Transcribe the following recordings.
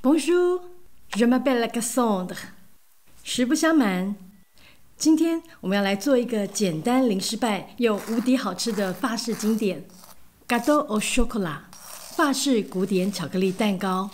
Bonjour, je m'appelle Cassandre。实不相瞒，今天我们要来做一个简单零失败又无敌好吃的法式经典 Gâteau au chocolat 法式古典巧克力蛋糕。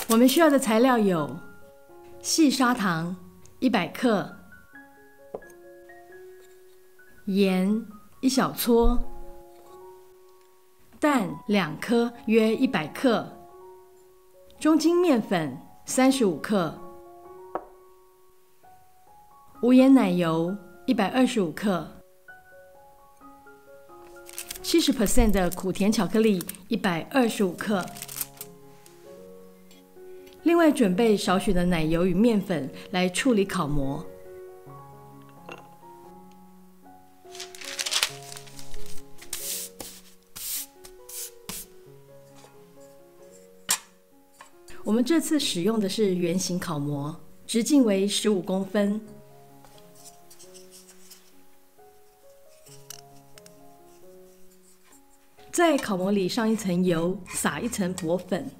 我们需要的材料有细砂糖100克、盐1小撮、蛋2颗约100克、中筋面粉35克、无盐奶油125克、70% 的苦甜巧克力125克。另外准备少许的奶油与面粉来处理烤模。我们这次使用的是圆形烤模，直径为15公分。在烤模里上一层油，撒一层薄粉。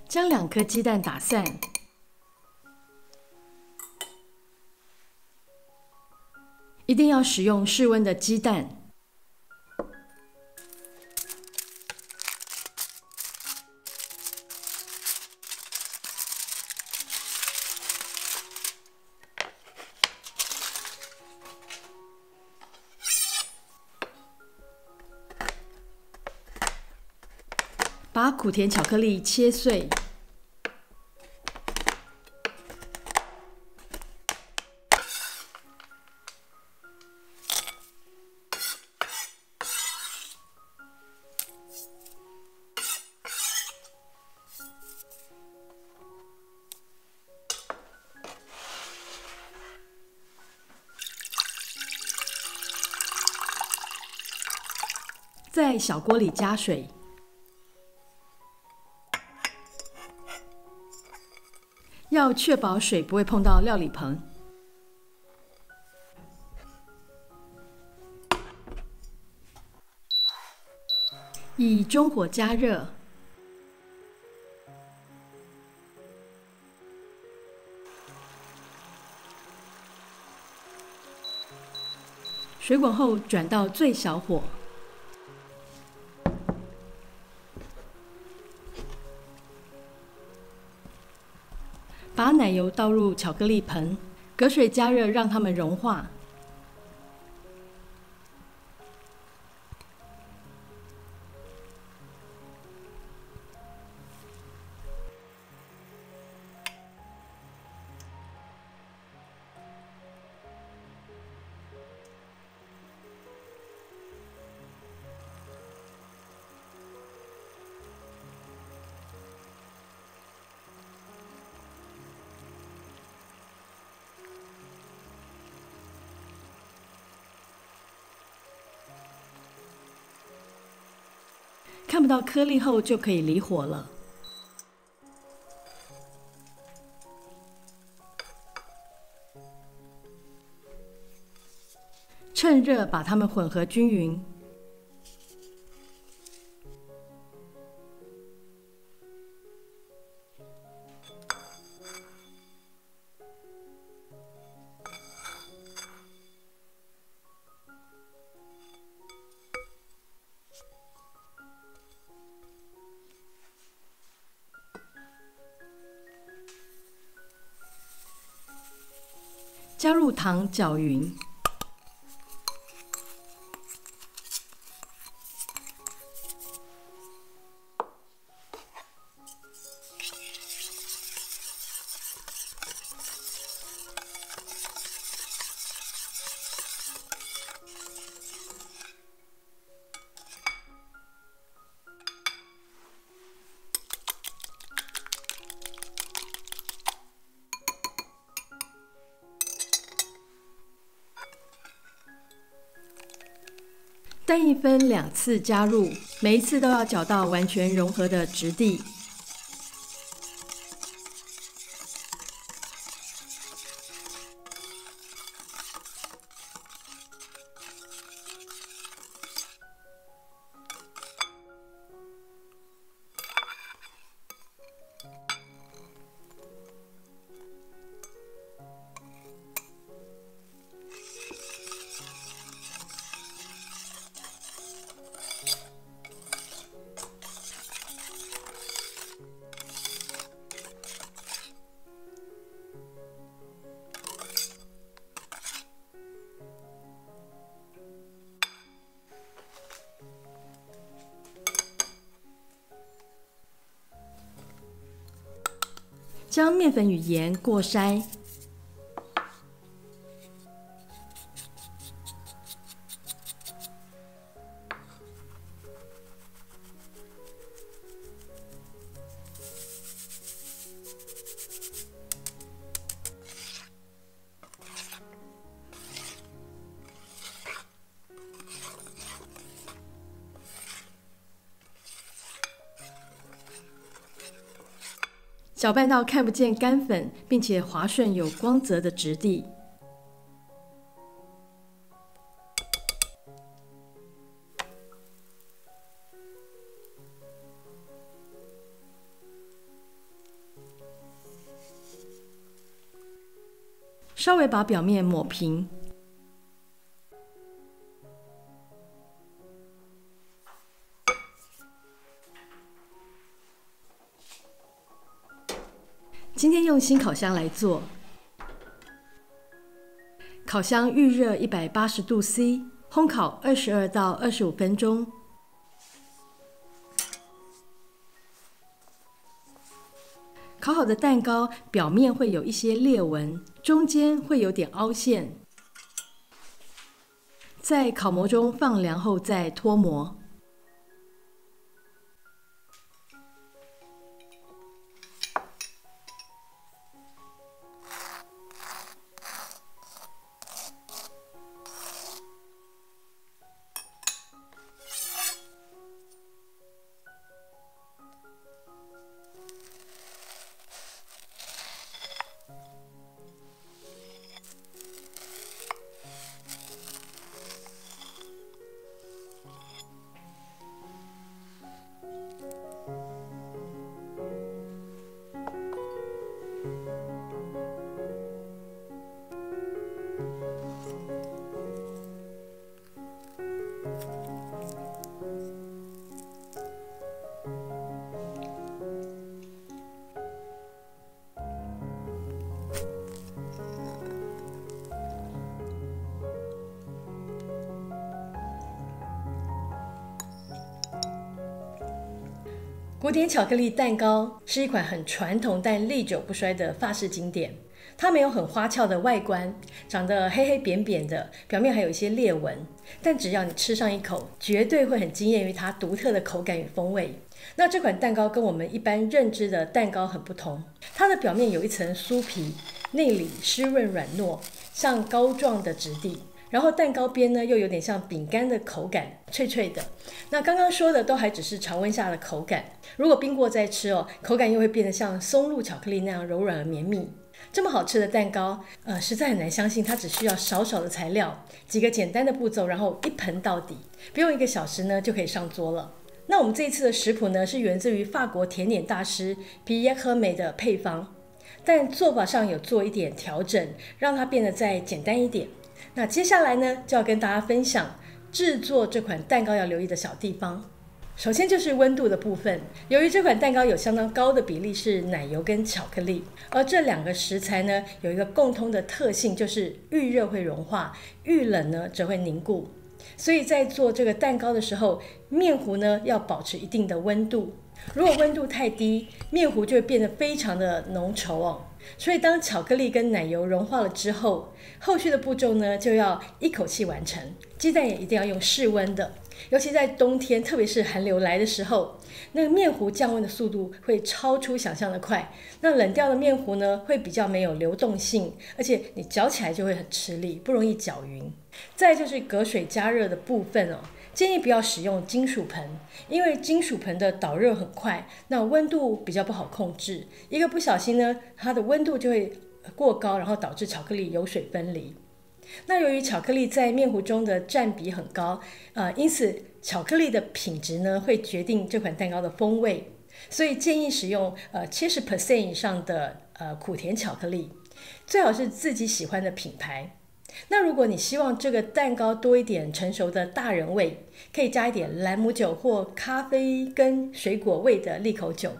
将2颗鸡蛋打散，一定要使用室温的鸡蛋。把苦甜巧克力切碎，在小锅里加水。要确保水不会碰到料理盆。以中火加热，水滚后转到最小火。把奶油倒入巧克力盆，隔水加热，让它们融化。看不到颗粒后就可以离火了。趁热把它们混合均匀。加入糖搅匀。蛋液分2次加入，每一次都要搅到完全融合的质地。将面粉与盐过筛，搅拌到看不见干粉，并且滑顺有光泽的质地。稍微把表面抹平。今天用新烤箱来做，烤箱预热180度 C， 烘烤22到25分钟。烤好的蛋糕表面会有一些裂纹，中间会有点凹陷。在烤模中放凉后再脱模。古典巧克力蛋糕是一款很传统但历久不衰的法式经典。它没有很花俏的外观，长得黑黑扁扁的，表面还有一些裂纹。但只要你吃上一口，绝对会很惊艳于它独特的口感与风味。那这款蛋糕跟我们一般认知的蛋糕很不同，它的表面有一层酥皮，内里湿润软糯，像膏状的质地。然后蛋糕边呢又有点像饼干的口感，脆脆的。那刚刚说的都还只是常温下的口感，如果冰过再吃口感又会变得像松露巧克力那样柔软而绵密。这么好吃的蛋糕，实在很难相信它只需要少少的材料，几个简单的步骤，然后一盆到底，不用1个小时呢就可以上桌了。那我们这一次的食谱呢是源自于法国甜点大师皮耶赫梅的配方，但做法上有做一点调整，让它变得再简单一点。那接下来呢，就要跟大家分享制作这款蛋糕要留意的小地方。首先就是温度的部分，由于这款蛋糕有相当高的比例是奶油跟巧克力，而这两个食材呢有一个共通的特性，就是遇热会融化，遇冷呢则会凝固。所以在做这个蛋糕的时候，面糊呢要保持一定的温度。如果温度太低，面糊就会变得非常的浓稠哦。所以当巧克力跟奶油融化了之后，后续的步骤呢就要一口气完成。鸡蛋也一定要用室温的，尤其在冬天，特别是寒流来的时候，那个面糊降温的速度会超出想象的快。那冷掉的面糊呢会比较没有流动性，而且你搅起来就会很吃力，不容易搅匀。再就是隔水加热的部分哦，建议不要使用金属盆，因为金属盆的导热很快，那温度比较不好控制，一个不小心呢，它的温度就会过高，然后导致巧克力油水分离。那由于巧克力在面糊中的占比很高，因此巧克力的品质呢会决定这款蛋糕的风味，所以建议使用70% 以上的苦甜巧克力，最好是自己喜欢的品牌。那如果你希望这个蛋糕多一点成熟的大人味，可以加一点兰姆酒或咖啡跟水果味的利口酒。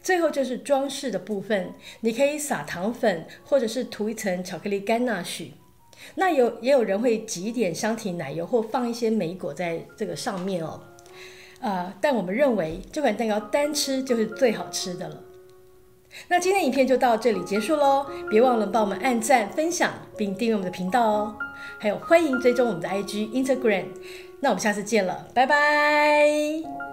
最后就是装饰的部分，你可以撒糖粉，或者是涂一层巧克力干纳许。那也有人会挤一点香缇奶油，或放一些莓果在这个上面哦。但我们认为这款蛋糕单吃就是最好吃的了。那今天影片就到这里结束咯，别忘了帮我们按赞、分享并订阅我们的频道哦。还有欢迎追踪我们的IG、Instagram。那我们下次见了，拜拜。